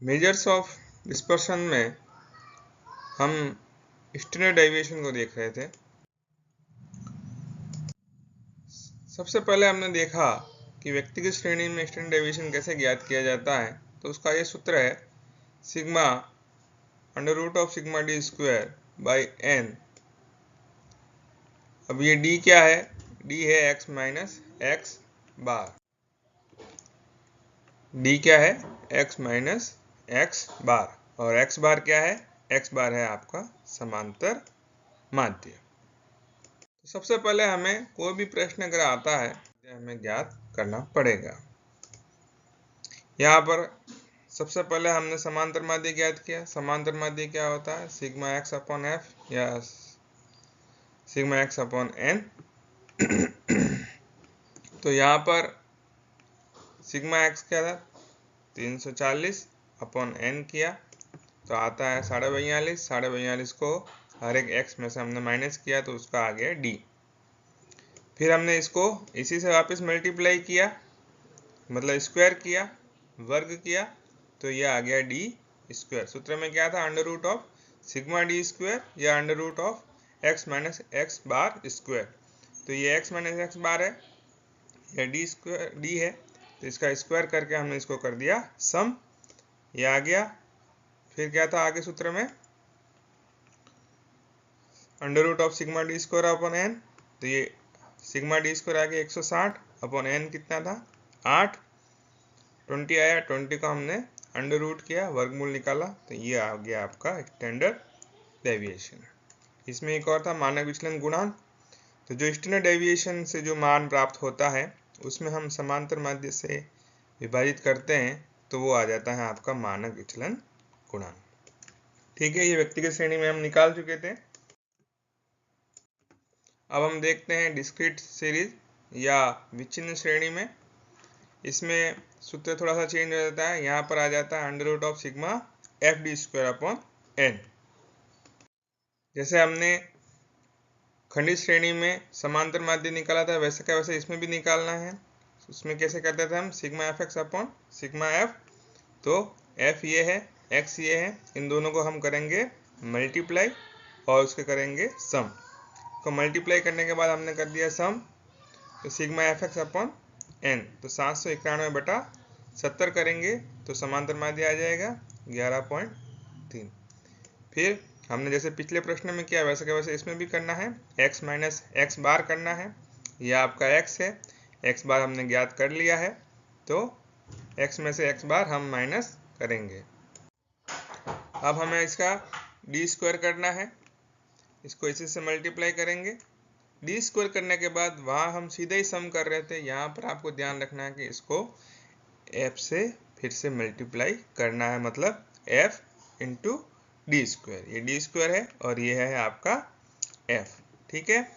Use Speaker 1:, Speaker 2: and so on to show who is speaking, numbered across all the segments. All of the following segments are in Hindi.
Speaker 1: मेजर्स ऑफ डिस्पर्शन में हम स्टैंडर्ड डेविएशन को देख रहे थे। सबसे पहले हमने देखा कि व्यक्तिगत श्रेणी में स्टैंडर्ड डेविएशन कैसे ज्ञात किया जाता है। तो उसका ये सूत्र है sigma under root of sigma D square by N. अब ये डी क्या है? डी है X minus x bar. D क्या है? X minus x bar. और एक्स बार क्या है? एक्स बार है आपका समांतर माध्य। तो सबसे पहले हमें कोई भी प्रश्न अगर आता है तो हमें ज्ञात करना पड़ेगा। यहाँ पर सबसे पहले हमने समांतर माध्य ज्ञात किया। समांतर माध्य क्या होता है? सिग्मा एक्स अपॉन एफ या सिग्मा एक्स अपॉन एन। तो यहाँ पर सिग्मा एक्स क्या था? 340 अपॉन एन किया तो आता है 42.5। 42.5 को हर एक एक्स में से हमने माइनस किया तो उसका आ गया डी। फिर हमने इसको इसी से वापस मल्टीप्लाई किया, मतलब स्क्वायर किया, वर्ग किया, तो ये आ गया डी स्क्वायर। सूत्र में क्या था? Under root of sigma D square या under root of x minus x bar square. तो ये एक्स माइनस एक्स बार है, यह डी स्क्वायर डी है, तो इसका स्क्वायर करके हमने इसको कर दिया सम, ये आ गया। फिर क्या था आगे सूत्र में? Under root of sigma D square upon N. तो ये सिग्मा डी स्क्वायर आ गया 160 अपॉन एन कितना था? 8। 20 आया, 20 को हमने अंडर रूट किया, वर्गमूल निकाला, तो ये आ गया आपका स्टैंडर्ड डेविएशन। इसमें एक और था मानक विचलन गुणांक। तो जो स्टैंडर्ड डेविएशन से जो मान प्राप्त होता है उसमें हम समांतर माध्य से विभाजित करते हैं तो वो आ जाता है आपका मानक विचलन गुणांक। ठीक है, ये व्यक्तिगत श्रेणी में हम निकाल चुके थे। अब हम देखते हैं डिस्क्रीट सीरीज या विच्छिन्न श्रेणी में। इसमें सूत्र थोड़ा सा चेंज हो जाता है। यहाँ पर आ जाता है under root of sigma F D square upon N. जैसे हमने खंडित श्रेणी में समांतर माध्य निकाला था वैसे का वैसे इसमें भी निकालना है। उसमें कैसे करते थे हम? Sigma F X upon sigma F. तो एफ ये है, एक्स ये है, इन दोनों को हम करेंगे मल्टीप्लाई और उसके करेंगे सम। तो मल्टीप्लाई करने के बाद हमने कर दिया सम, तो sigma F X upon N, तो 791/70 करेंगे तो समांतर माध्य आ जाएगा 11.3। फिर हमने जैसे पिछले प्रश्न में किया वैसे के वैसे इसमें भी करना है, x माइनस एक्स बार करना है। यह आपका x है, x बार हमने ज्ञात कर लिया है, तो x में से x बार हम माइनस करेंगे। अब हमें इसका डी स्क्वायर करना है, इसको इसी से मल्टीप्लाई करेंगे। डी स्क्वायर करने के बाद वहाँ हम सीधे ही सम कर रहे थे, यहाँ पर आपको ध्यान रखना है कि इसको f से फिर से मल्टीप्लाई करना है, मतलब f इंटू डी स्क्वायर। ये डी स्क्वायर है और ये है आपका f। ठीक है,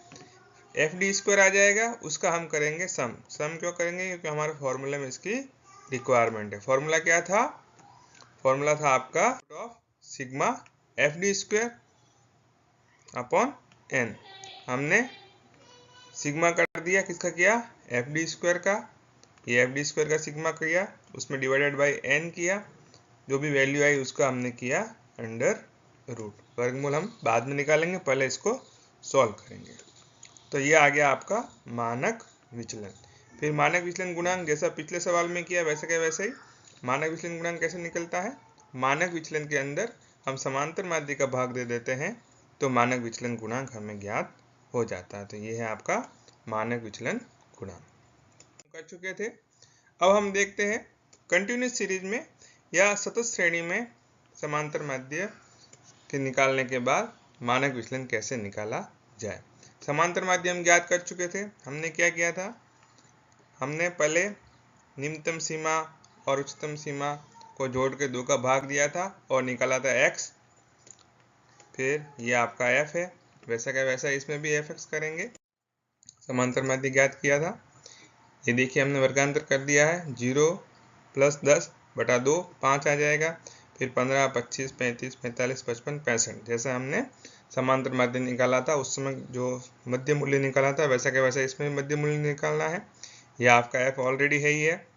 Speaker 1: एफ डी स्क्वायर आ जाएगा, उसका हम करेंगे सम। सम क्यों करेंगे? क्योंकि हमारे फॉर्मूले में इसकी रिक्वायरमेंट है। फॉर्मूला क्या था? फॉर्मूला था आपका of sigma F D square upon N. हमने सिग्मा कर दिया, किसका किया? एफ डी स्क्वायर का। ये एफ डी स्क्वायर का सिग्मा किया, उसमें डिवाइडेड बाई एन किया, जो भी वैल्यू आई उसका हमने किया अंडर रूट। वर्गमूल हम बाद में निकालेंगे, पहले इसको सॉल्व करेंगे। तो ये आ गया आपका मानक विचलन। फिर मानक विचलन गुणांक जैसा पिछले सवाल में किया वैसे के वैसे ही मानक विचलन गुणांक कैसे निकलता है? मानक विचलन के अंदर हम समांतर माध्य का भाग दे देते हैं तो मानक विचलन गुणांक हमें ज्ञात हो जाता है। तो ये है आपका मानक विचलन गुणांक। कर चुके थे। अब हम देखते हैं कंटिन्यूस सीरीज में या सतत श्रेणी में समांतर माध्य के निकालने के बाद मानक विचलन कैसे निकाला जाए। समांतर माध्य हम ज्ञात कर चुके थे। हमने क्या किया था? हमने पहले निम्नतम सीमा और उच्चतम सीमा को जोड़ के 2 का भाग दिया था और निकाला था x। फिर ये आपका f है, वैसा का वैसा इसमें भी fx करेंगे। समांतर माध्य ज्ञात किया था, ये देखिए हमने वर्गांतर कर दिया है। 0 + 10/2 5 आ जाएगा। फिर 15, 25, 35, 45, 55, 65 जैसे हमने समांतर माध्य निकाला था उस समय जो मध्य मूल्य निकाला था वैसा के वैसा इसमें मध्य मूल्य निकालना है। यह आपका f ऑलरेडी है ही है।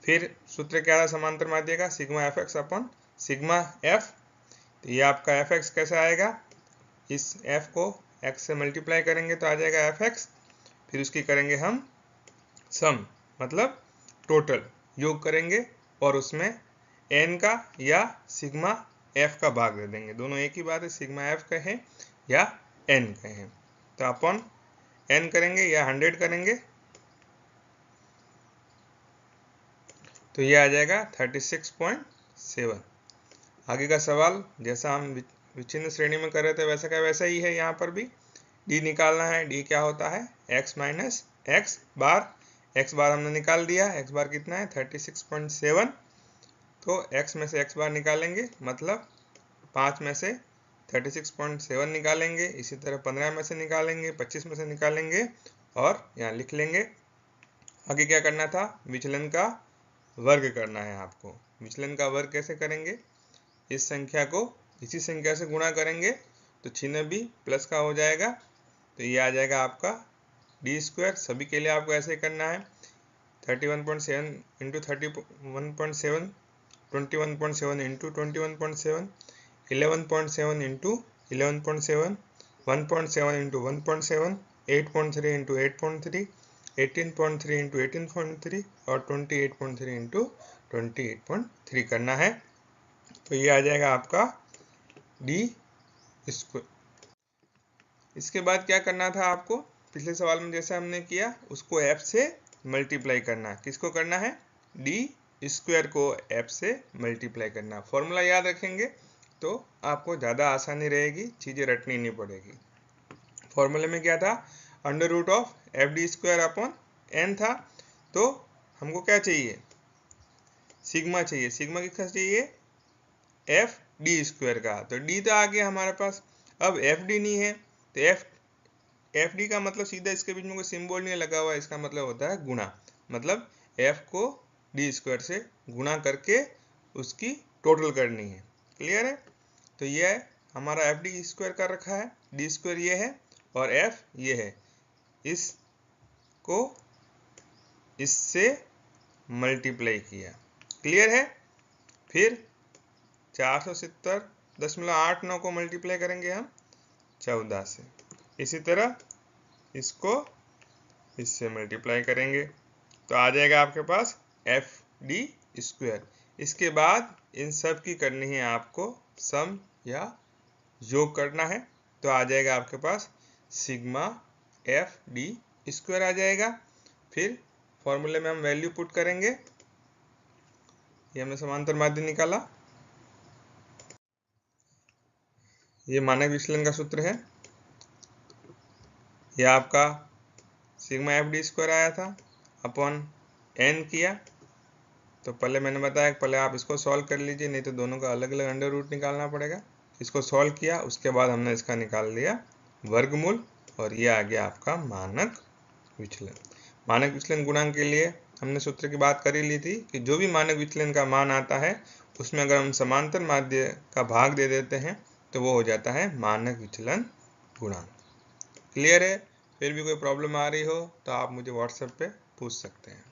Speaker 1: फिर सूत्र क्या था समांतर माध्य का, sigma F X upon sigma F. तो ये आपका एफ एक्स कैसे आएगा, इस एफ को एक्स से मल्टीप्लाई करेंगे तो आ जाएगा एफ एक्स, फिर उसकी करेंगे हम सम, मतलब टोटल योग करेंगे और उसमें एन का या सिग्मा एफ का भाग दे देंगे। दोनों एक ही बात है, सिग्मा एफ कहें या एन कहें। तो अपॉन एन करेंगे या 100 करेंगे तो ये आ जाएगा 36.7। आगे का सवाल जैसा हम विच्छिन्न श्रेणी में कर रहे थे वैसा का वैसा ही है, यहाँ पर भी डी निकालना है। डी क्या होता है, एक्स माइनस एक्स बार। एक्स बार हमने निकाल दिया, एक्स बार कितना है 36.7। तो एक्स में से एक्स बार निकालेंगे, मतलब 5 में से 36.7 निकालेंगे, इसी तरह 15 में से निकालेंगे, 25 में से निकालेंगे और यहाँ लिख लेंगे। आगे क्या करना था, विचलन का वर्ग करना है आपको। विचलन का वर्ग कैसे करेंगे, इस संख्या को इसी संख्या से गुणा करेंगे तो चिन्ह भी प्लस का हो जाएगा। तो ये आ जाएगा आपका डी स्क्वायर। सभी के लिए आपको ऐसे करना है, 31.7 into 31.7, 21.7 into 21.7, 11.7 into 11.7, 1.7 into 1.7, 8.3 into 8.3, 18.3 into 18.3 और 28.3 इंटू 28.3 करना है। तो ये आ जाएगा आपका डी स्क्वायर। इसके बाद क्या करना था आपको, पिछले सवाल में जैसे हमने किया उसको एफ से मल्टीप्लाई करना है। किसको करना है, डी स्क्वायर को एफ से मल्टीप्लाई करना। फॉर्मूला याद रखेंगे तो आपको ज़्यादा आसानी रहेगी, चीज़ें रटनी नहीं पड़ेगी। फॉर्मूले में क्या था, under root of F D square upon N था। तो हमको क्या चाहिए, सिग्मा चाहिए। सिग्मा किसका चाहिए, एफ डी स्क्वायर का। तो डी तो आ गया हमारे पास, अब एफ डी नहीं है तो एफ डी का मतलब सीधा इसके बीच में कोई सिंबल नहीं लगा हुआ, इसका मतलब होता है गुणा। मतलब एफ को डी स्क्वायर से गुणा करके उसकी टोटल करनी है। क्लियर है। तो ये है हमारा एफ डी स्क्वायर कर रखा है, डी स्क्वायर ये है और एफ ये है। इसको इससे मल्टीप्लाई किया। क्लियर है। फिर 470.89 को मल्टीप्लाई करेंगे हम 14 से। इसी तरह इसको इससे मल्टीप्लाई करेंगे तो आ जाएगा आपके पास एफ डी स्क्वायर। इसके बाद इन सब की करनी है आपको सम या योग करना है। तो आ जाएगा आपके पास सिग्मा एफ डी स्क्वायर आ जाएगा। फिर फॉर्मूले में हम वैल्यू पुट करेंगे। ये हमने समांतर माध्य निकाला, ये मानक विचलन का सूत्र है। यह आपका सिग्मा एफ डी स्क्वायर आया था अपॉन एन किया। तो पहले मैंने बताया पहले आप इसको सॉल्व कर लीजिए, नहीं तो दोनों का अलग अलग अंडर रूट निकालना पड़ेगा। इसको सॉल्व किया, उसके बाद हमने इसका निकाल लिया वर्गमूल और ये आ गया आपका मानक विचलन। मानक विचलन गुणांक के लिए हमने सूत्र की बात कर ही ली थी कि जो भी मानक विचलन का मान आता है उसमें अगर हम समांतर माध्य का भाग दे देते हैं तो वो हो जाता है मानक विचलन गुणांक। क्लियर है। फिर भी कोई प्रॉब्लम आ रही हो तो आप मुझे व्हाट्सएप पे पूछ सकते हैं।